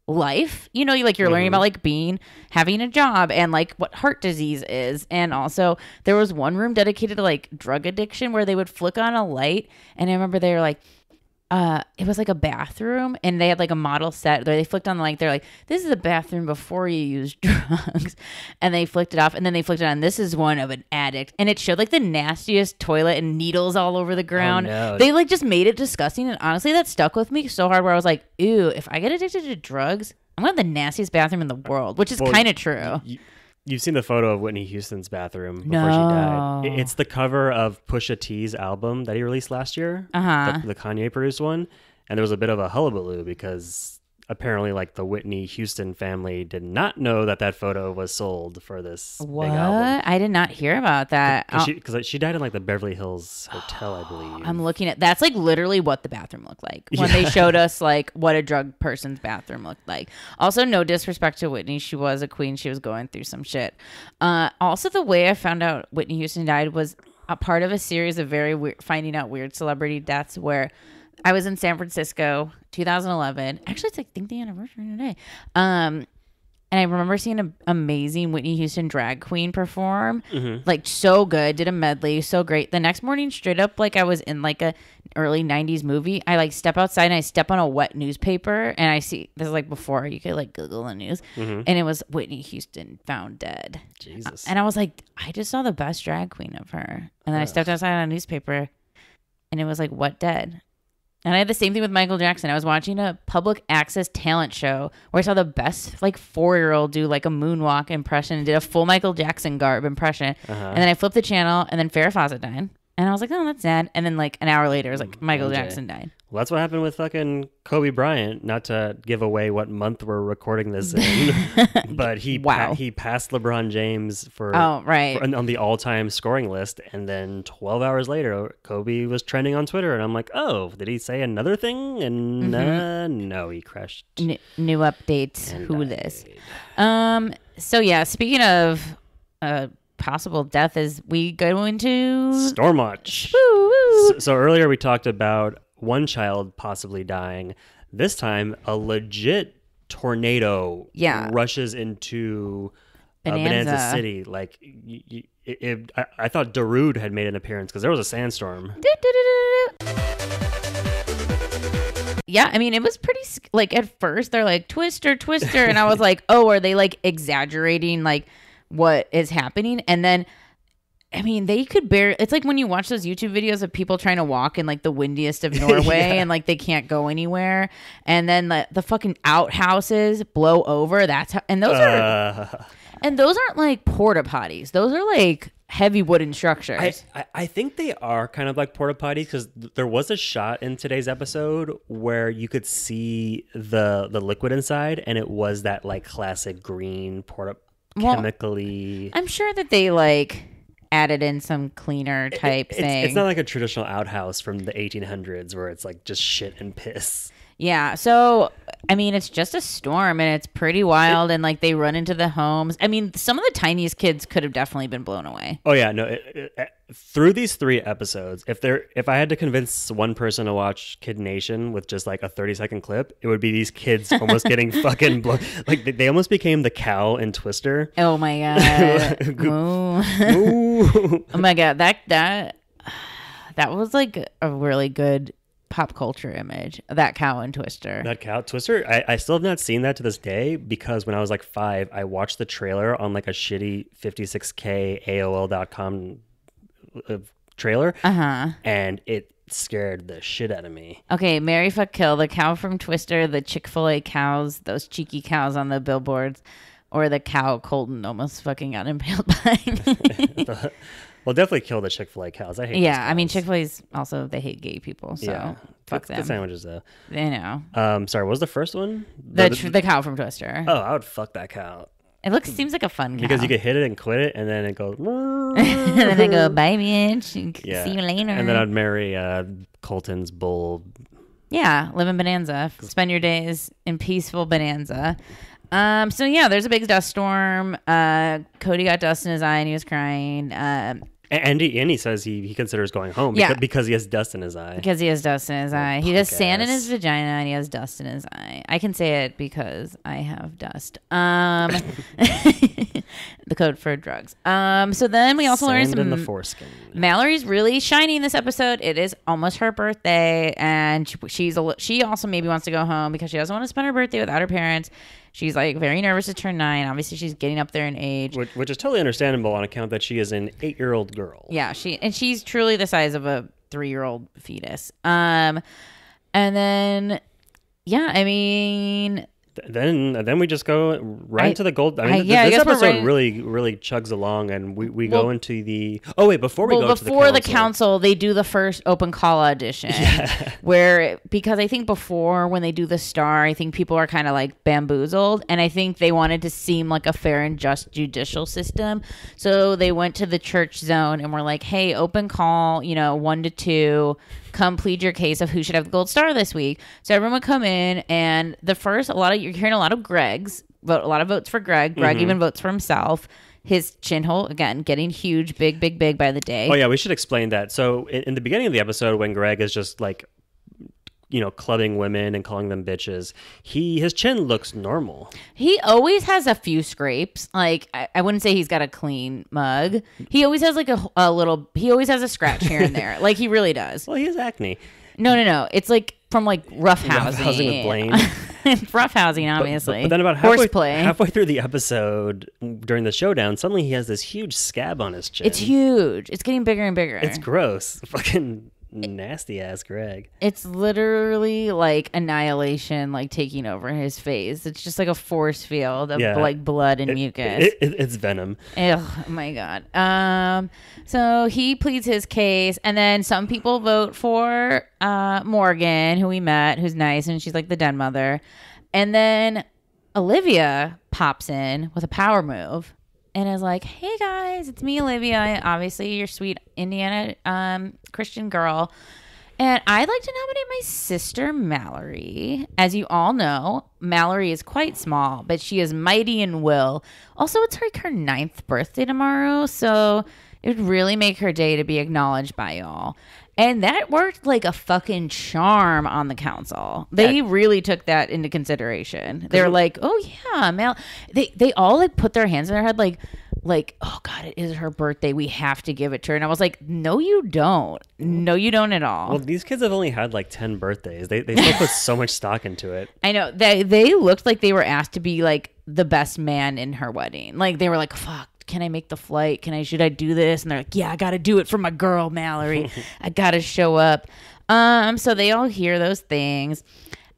life, you're learning about like having a job and like what heart disease is. And also there was one room dedicated to like drug addiction where they would flick on a light, and I remember they were like it was like a bathroom, and they had like a model set where they flicked on the light. They're like, this is a bathroom before you use drugs. And they flicked it off, and then they flicked it on. This is one of an addict. And it showed like the nastiest toilet and needles all over the ground. Oh, no. They like just made it disgusting. And honestly, that stuck with me so hard where I was like, ew, if I get addicted to drugs, I'm going to have the nastiest bathroom in the world, which is kind of true. You've seen the photo of Whitney Houston's bathroom before she died. It's the cover of Pusha T's album that he released last year, the Kanye produced one. And there was a bit of a hullabaloo because apparently like the Whitney Houston family did not know that photo was sold for this big album. I did not hear about that. Because she died in like the Beverly Hills Hotel, I believe. I'm looking at, that's like literally what the bathroom looked like when they showed us like what a drug person's bathroom looked like. Also, no disrespect to Whitney. She was a queen. She was going through some shit. Also, the way I found out Whitney Houston died was a part of a series of very weird, finding out weird celebrity deaths where I was in San Francisco, 2011. Actually, it's I think the anniversary today. And I remember seeing an amazing Whitney Houston drag queen perform. Like so good, did a medley, so great. The next morning, straight up, like I was in like a early 90s movie. I like step outside and I step on a wet newspaper and I see, this is like before you could like Google the news. And it was Whitney Houston found dead. Jesus. And I was like, I just saw the best drag queen of her. And then I stepped outside on a newspaper and it was like, what dead? And I had the same thing with Michael Jackson. I was watching a public access talent show where I saw the best like 4-year-old do like a moonwalk impression and did a full Michael Jackson garb impression. And then I flipped the channel and then Farrah Fawcett died. And I was like, oh, that's sad. And then like an hour later, it was like Michael Jackson died. Well, that's what happened with fucking Kobe Bryant. Not to give away what month we're recording this in, but he passed LeBron James for on the all-time scoring list. And then 12 hours later, Kobe was trending on Twitter. And I'm like, oh, did he say another thing? And no, he crashed. New updates. Who this? So yeah, speaking of possible death, is we go into Stormwatch. So earlier we talked about one child possibly dying. This time, a legit tornado rushes into Bonanza City. Like, I thought Darude had made an appearance because there was a sandstorm. Yeah, I mean, it was pretty, like, at first, they're like, Twister, and I was like, oh, are they, like, exaggerating, like, what is happening? And then, I mean, they could barely, it's like when you watch those YouTube videos of people trying to walk in, like, the windiest of Norway and, like, they can't go anywhere. And then the fucking outhouses blow over. That's how, and those aren't, like, porta potties. Those are, like, heavy wooden structures. I think they are kind of like porta potties because there was a shot in today's episode where you could see the liquid inside, and it was that, like, classic green chemically. I'm sure that they, like, added in some cleaner type thing. It's not like a traditional outhouse from the 1800s where it's like just shit and piss. Yeah, so I mean, it's just a storm and it's pretty wild, and like they run into the homes. I mean, some of the tiniest kids could have definitely been blown away. Oh yeah, no. Through these 3 episodes, if I had to convince one person to watch Kid Nation with just like a 30-second clip, it would be these kids almost getting fucking blown. Like they almost became the cow in Twister. Oh my god! Oh my god! That was like a really good pop culture image. That cow in Twister. That cow Twister. I still have not seen that to this day because when I was like 5, I watched the trailer on like a shitty 56K AOL.com trailer, and it scared the shit out of me. Okay, Mary Fuck Kill, the cow from Twister, the Chick-fil-A cows, those cheeky cows on the billboards, or the cow Colton almost fucking got impaled by. Well, definitely kill the Chick-fil-A cows. I hate those cows. I mean, Chick-fil-A's also, they hate gay people, so fuck them. Good sandwiches, though. They know. Sorry, what was the first one? The cow from Twister. Oh, I would fuck that cow. It seems like a fun cow. Because you could hit it and quit it, and then it goes... and then they go, bye, bitch. See you later. And then I'd marry Colton's bull. Yeah, live in Bonanza. Spend your days in peaceful Bonanza. So yeah, there's a big dust storm. Cody got dust in his eye and he was crying. And he says he considers going home because he has dust in his eye. Because he has dust in his eye. He has sand in his vagina and he has dust in his eye. I can say it because I have dust. The code for drugs. So then we also learned some in the foreskin. Mallory's really shining this episode. It is almost her birthday, and she also maybe wants to go home because she doesn't want to spend her birthday without her parents. She's like very nervous to turn 9. Obviously, she's getting up there in age, which is totally understandable on account that she is an 8-year-old girl. Yeah, she's truly the size of a 3-year-old fetus. And then, yeah, I mean. Then we just go right into the gold. I mean, this episode really chugs along, and we go into the. Oh wait, before the council, they do the first open call audition. Yeah. Because I think before when they do the star, I think people are kind of like bamboozled, and I think they wanted to seem like a fair and just judicial system, so they went to the church zone and were like, "Hey, open call, 1 to 2." Come plead your case of who should have the gold star this week. So everyone would come in, and you're hearing a lot of Greg's vote, a lot of votes for Greg. Greg even votes for himself. His chin hole, again, getting huge, big by the day. Oh yeah, we should explain that. So in the beginning of the episode, when Greg is just like, clubbing women and calling them bitches, his chin looks normal. He always has a few scrapes. Like, I wouldn't say he's got a clean mug. He always has like he always has a scratch here and there. Like, he really does. Well, he has acne. No. It's like from like roughhousing. Roughhousing with Blaine. Roughhousing, obviously. But then about halfway through the episode, during the showdown, suddenly he has this huge scab on his chin. It's huge. It's getting bigger and bigger. It's gross. Fucking... nasty ass Greg. It's literally like annihilation, like taking over his face. It's just like a force field of like blood and mucus. It's venom. Oh my God. So he pleads his case, and then some people vote for Morgan, who we met, who's nice, and she's like the den mother. And then Olivia pops in with a power move and is like, hey guys, it's me, Olivia. Obviously, your sweet Indiana Christian girl. And I'd like to nominate my sister, Mallory. As you all know, Mallory is quite small, but she is mighty in will. Also, it's like her 9th birthday tomorrow, so it would really make her day to be acknowledged by y'all. And that worked like a fucking charm on the council. They really took that into consideration. They're like, oh yeah, They all like put their hands in their head like, oh God, it is her birthday. We have to give it to her. And I was like, no, you don't. No, you don't at all. Well, these kids have only had like 10 birthdays. They still put so much stock into it. I know. They looked like they were asked to be like the best man in her wedding. Like they were like, fuck. Can I make the flight? Should I do this? And they're like, yeah, I got to do it for my girl, Mallory. I got to show up. So they all hear those things.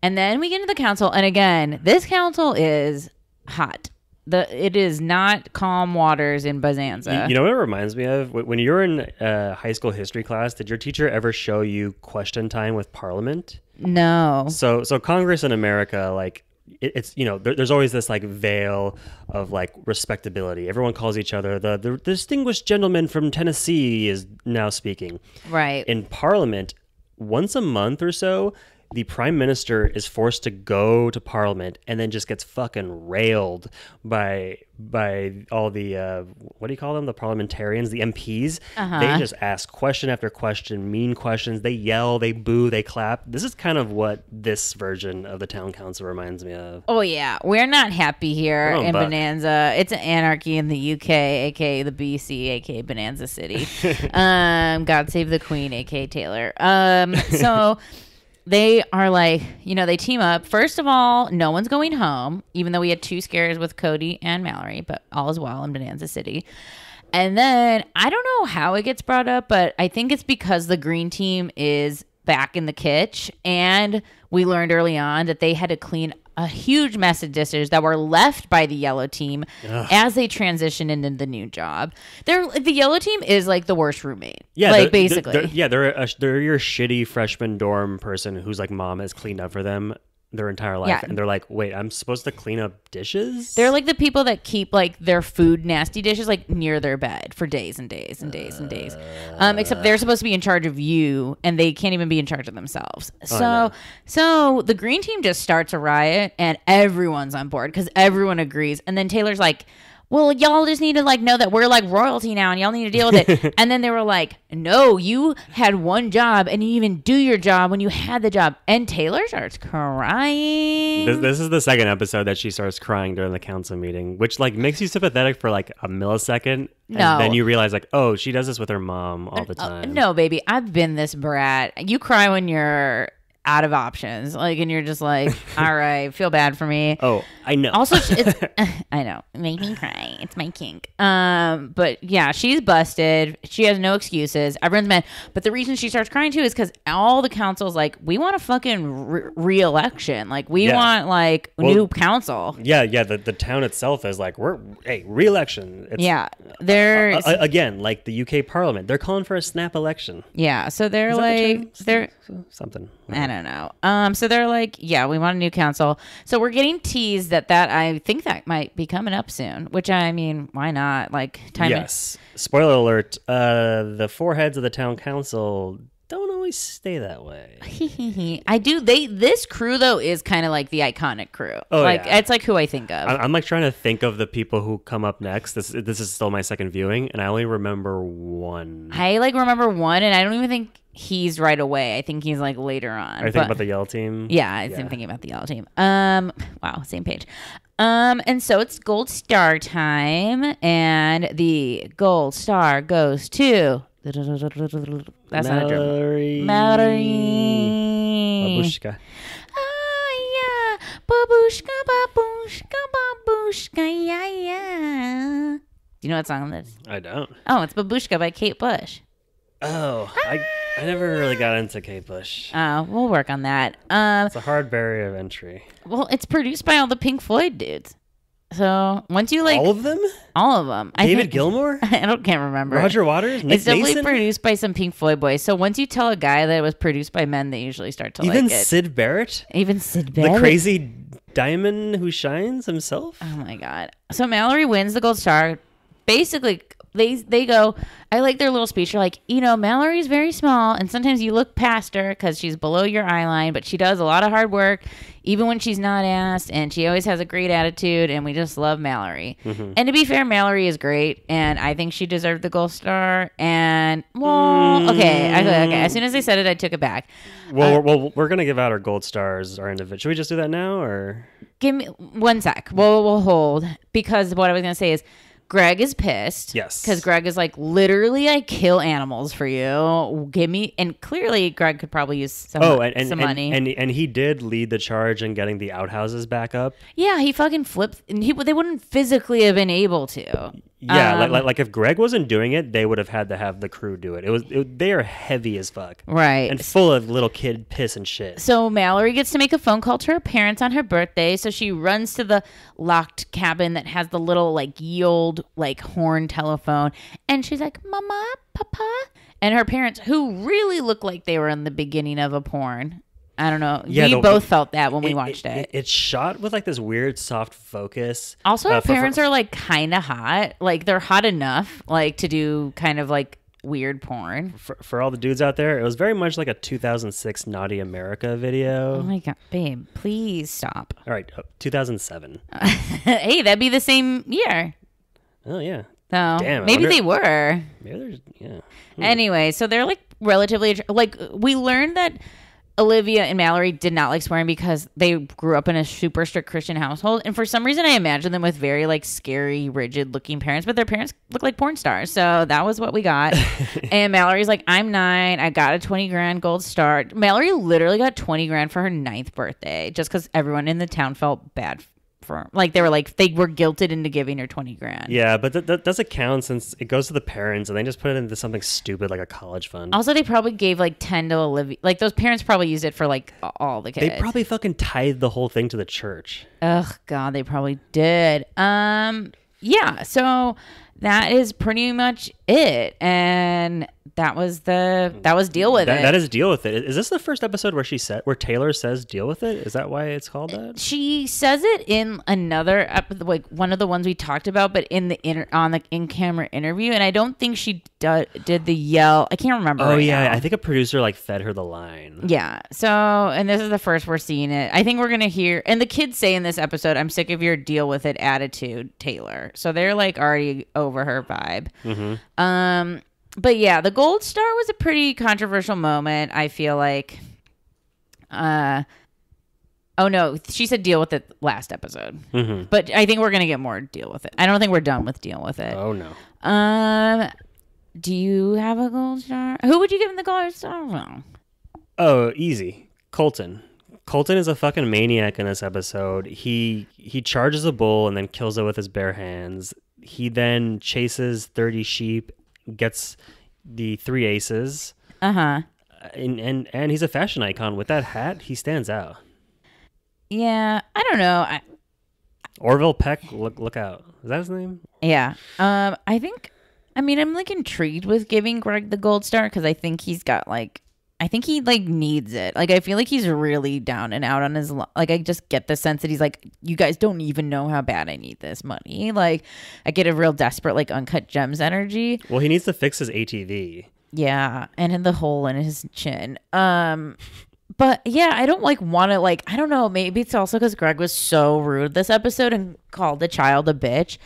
And then we get into the council. And again, this council is hot. It is not calm waters in Bonanza. You know what it reminds me of? When you were in high school history class, did your teacher ever show you question time with Parliament? No. So Congress in America, like, it's, you know, there's always this like veil of like respectability. Everyone calls each other the distinguished gentleman from Tennessee is now speaking. Right. In Parliament, once a month or so, the prime minister is forced to go to Parliament and then just gets fucking railed by all the what do you call them? The parliamentarians, the MPs. They just ask question after question, mean questions. They yell, they boo, they clap. This is kind of what this version of the town council reminds me of. Oh yeah, we're not happy here in Bonanza. It's an anarchy in the UK, aka the BC, aka Bonanza City. God save the Queen, aka Taylor. So. They are like, you know, they team up. First of all, no one's going home, even though we had 2 scares with Cody and Mallory, but all is well in Bonanza City. And then I don't know how it gets brought up, but I think it's because the green team is back in the kitchen, and we learned early on that they had to clean a huge mess of dishes that were left by the yellow team as they transitioned into the new job. The yellow team is like the worst roommate. Yeah, like basically. They're your shitty freshman dorm person whose like mom has cleaned up for them their entire life, and they're like, wait, I'm supposed to clean up dishes? They're like the people that keep like their food nasty dishes like near their bed for days and days and days and days. Except they're supposed to be in charge of you, and they can't even be in charge of themselves. So the green team just starts a riot, and everyone's on board because everyone agrees. And then Taylor's like, well, y'all just need to like know that we're like royalty now and y'all need to deal with it. And then they were like, no, you had one job and you even do your job when you had the job. And Taylor starts crying. This is the second episode that she starts crying during the council meeting, which like makes you sympathetic for like a millisecond. And then you realize like, oh, she does this with her mom all the time. No, baby, I've been this brat. You cry when you're out of options, like, and you're just like, all right, feel bad for me. Oh, I know. Also, I know, make me cry. It's my kink. But yeah, she's busted. She has no excuses. Everyone's mad. But the reason she starts crying too is because all the council's like, we want a fucking re-election. Like, we want like new council. Yeah. The town itself is like, re-election. They're again like the UK Parliament. They're calling for a snap election. Yeah, so they're like, they're something. I don't know. So they're like, yeah, we want a new council. So we're getting teased that I think that might be coming up soon, which I mean, why not? Like, time. Yes. Spoiler alert. The 4 heads of the town council don't always stay that way. I do. This crew though is kind of like the iconic crew. Oh, like it's like who I think of. I'm like trying to think of the people who come up next. This is still my second viewing, and I only remember one. I like remember one, and I don't even think he's right away. I think he's like later on. Are you thinking about the yellow team? Yeah, I'm thinking about the yellow team. Wow, same page. And so it's gold star time, and the gold star goes to. That's not a drum. Mallory. Babushka. Ah, yeah. Babushka, babushka, babushka, yeah, yeah. Do you know what song that is? I don't. Oh, it's Babushka by Kate Bush. Oh, I never really got into Kate Bush. We'll work on that. It's a hard barrier of entry. Well, it's produced by all the Pink Floyd dudes. So once you like all of them, David Gilmour, can't remember. Roger Waters, Nick it's definitely Mason? Produced by some Pink Floyd boys. So once you tell a guy that it was produced by men, they usually start to even like it. Sid Barrett, the crazy diamond who shines himself. Oh my god! So Mallory wins the gold star. Basically, they go. I like their little speech. They're like, Mallory's very small, and sometimes you look past her because she's below your eye line, but she does a lot of hard work, even when she's not asked, and she always has a great attitude, and we just love Mallory. Mm-hmm. And to be fair, Mallory is great, and I think she deserved the gold star. And okay. As soon as I said it, I took it back. Well, we're gonna give out our gold stars, our individual. Should we just do that now, or give me 1 sec? We'll hold, because what I was gonna say is, Greg is pissed. Yes. Because Greg is like, literally, I kill animals for you. Give me... And clearly, Greg could probably use some money. And he did lead the charge in getting the outhouses back up. Yeah, he fucking flipped... And they wouldn't physically have been able to. Yeah, like if Greg wasn't doing it, they would have had to have the crew do it. They are heavy as fuck. Right. And full of little kid piss and shit. So Mallory gets to make a phone call to her parents on her birthday. So she runs to the locked cabin that has the little like ye old like horn telephone. And she's like, Mama, Papa. And her parents, who really look like they were in the beginning of a porn. I don't know. Yeah, we both felt that when we watched it. It's shot with like this weird soft focus. Also, our parents are like kind of hot. Like they're hot enough like to do kind of like weird porn. For all the dudes out there, it was very much like a 2006 Naughty America video. Oh my God, babe, please stop. All right, 2007. Hey, that'd be the same year. Oh, yeah. So damn, maybe they were. Maybe yeah. Anyway, so they're like relatively like we learned that Olivia and Mallory did not like swearing because they grew up in a super strict Christian household. And for some reason, I imagine them with very like scary, rigid looking parents, but their parents look like porn stars. So that was what we got. And Mallory's like, I'm 9. I got a 20 grand gold star. Mallory literally got 20 grand for her 9th birthday just because everyone in the town felt bad for her. Like they were guilted into giving her 20 grand. Yeah, but that doesn't count since it goes to the parents and they just put it into something stupid like a college fund. Also, they probably gave like 10 to Olivia. Like those parents probably used it for like all the kids. They probably fucking tithed the whole thing to the church. Ugh, God, they probably did. Yeah, so that is pretty much it. And that was deal with it. That is deal with it. Is this the first episode where Taylor says deal with it? Is that why it's called that? She says it in another like one of the ones we talked about, but on the in-camera interview, and I don't think she did the yell. I can't remember. Oh yeah, I think a producer like fed her the line. Yeah. So, and this is the first we're seeing it. I think we're gonna hear, and the kids say in this episode, "I'm sick of your deal with it attitude, Taylor." So they're like already over her vibe. Mm-hmm. But yeah, the gold star was a pretty controversial moment, I feel like. Oh no, she said deal with it last episode. Mm-hmm. But I think we're going to get more deal with it. I don't think we're done with deal with it. Oh no. Do you have a gold star? Who would you give him the gold star? No. Oh, easy. Colton. Colton is a fucking maniac in this episode. He charges a bull and then kills it with his bare hands. He then chases 30 sheep, gets the 3 aces. Uh-huh. And he's a fashion icon. With that hat, he stands out. Yeah, I don't know. Orville Peck, look out. Is that his name? Yeah. I'm like intrigued with giving Greg the gold star because I think he's got like, I think he like needs it. Like I feel like he's really down and out on his like I just get the sense that he's like, you guys don't even know how bad I need this money. Like I get a real desperate like Uncut Gems energy. Well, he needs to fix his ATV. Yeah, and in the hole in his chin. But yeah, I don't like want to like, I don't know, maybe it's also because Greg was so rude this episode and called the child a bitch.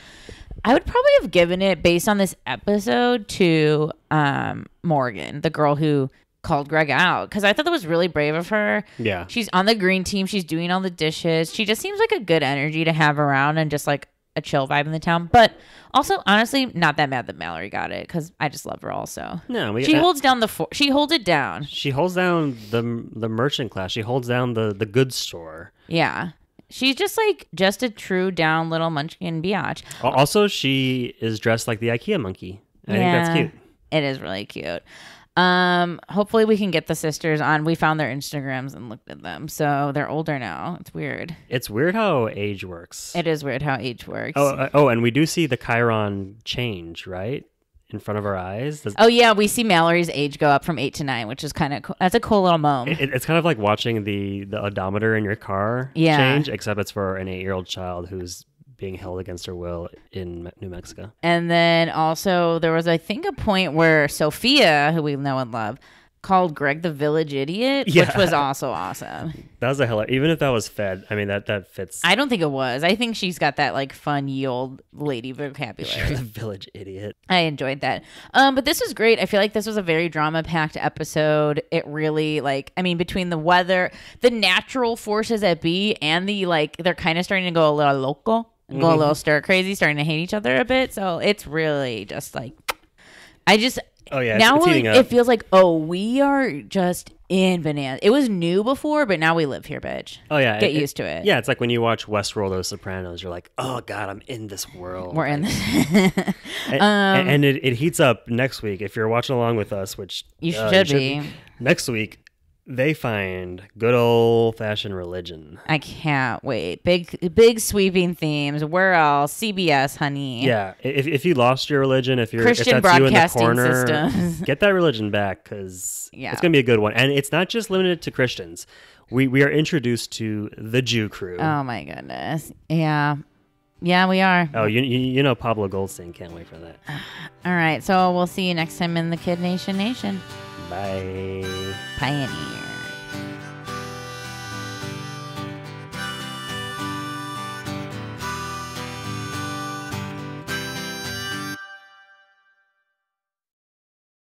I would probably have given it based on this episode to Morgan, the girl who called Greg out, because I thought that was really brave of her. Yeah. She's on the green team. She's doing all the dishes. She just seems like a good energy to have around and just like a chill vibe in the town. But also, honestly, not that mad that Mallory got it because I just love her also. No, she holds down she holds it down. She holds down the merchant class. She holds down the goods store. Yeah. She's just a true down little munchkin biatch. Also, she is dressed like the IKEA monkey. I think that's cute. It is really cute. Hopefully we can get the sisters on. We found their Instagrams and looked at them. So they're older now. It's weird. It's weird how age works. It is weird how age works. And we do see the Chiron change, right? In front of our eyes. Yeah, we see Mallory's age go up from 8 to 9, which is kind of cool. That's a cool little moment. It's kind of like watching the odometer in your car change, except it's for an 8-year-old child who's being held against her will in New Mexico. And then also there was, I think, a point where Sophia, who we know and love, called Greg the village idiot, which was also awesome. That was a hell. Even if that was fed, I mean that fits. I don't think it was. I think she's got that like fun ye old lady vocabulary. You're the village idiot. I enjoyed that. But this was great. I feel like this was a very drama packed episode. It really between the weather, the natural forces at B, and the they're kind of starting to go a little local, go a little stir crazy, starting to hate each other a bit. So it's really just now it feels like, we are just in Bonanza. It was new before, but now we live here, bitch. Oh, yeah. Get used to it. Yeah, it's like when you watch Westworld or Sopranos, you're like, oh, God, I'm in this world. We're in this. and it heats up next week. If you're watching along with us, which you should be. Next week, they find good old-fashioned religion. I can't wait. Big sweeping themes. Where else? CBS, honey. Yeah. If you lost your religion, if Christian that's broadcasting you in the corner, systems. get that religion back, because it's going to be a good one. And it's not just limited to Christians. We are introduced to the Jew crew. Oh, my goodness. Yeah. Yeah, we are. Oh, you know Pablo Goldstein. Can't wait for that. All right. So we'll see you next time in the Kid Nation. Bye. Pioneer.